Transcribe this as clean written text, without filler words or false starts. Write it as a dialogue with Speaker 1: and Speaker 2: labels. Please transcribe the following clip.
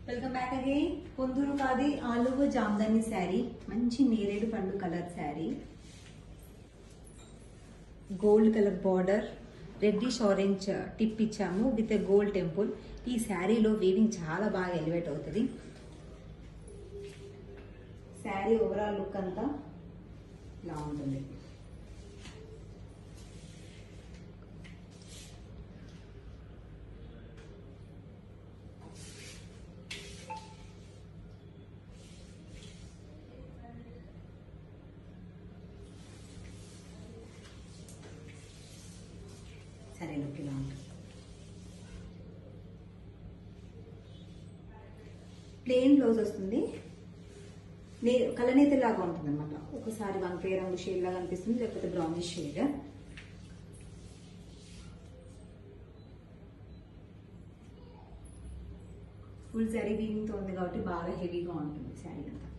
Speaker 1: Welcome back again. Ponduru కాది ఆలువ జామ్దాని శారీ, మంచి నేరేడు పండు colour sari, gold colour border, reddish orange tip ఇచ్చాము విత్ గోల్డ్ టెంపుల్. ఈ శారీలో వీవింగ్ చాలా బాగా ఎలివేట్ అవుతుంది. శారీ ఓవరాల్ లుక్ అంతా ఇలా ఉంటుంది. సరే లుక్ ఇలా ఉంటుంది. ప్లెయిన్ బ్లౌజ్ వస్తుంది. కలనేత లాగా ఉంటుంది అనమాట. ఒకసారి వంకాయ రంగు షేడ్ లాగా అనిపిస్తుంది, లేకపోతే brownish shade. Full sari weaving తో ఉంది కాబట్టి బాగా హెవీగా ఉంటుంది శారీ అంతా.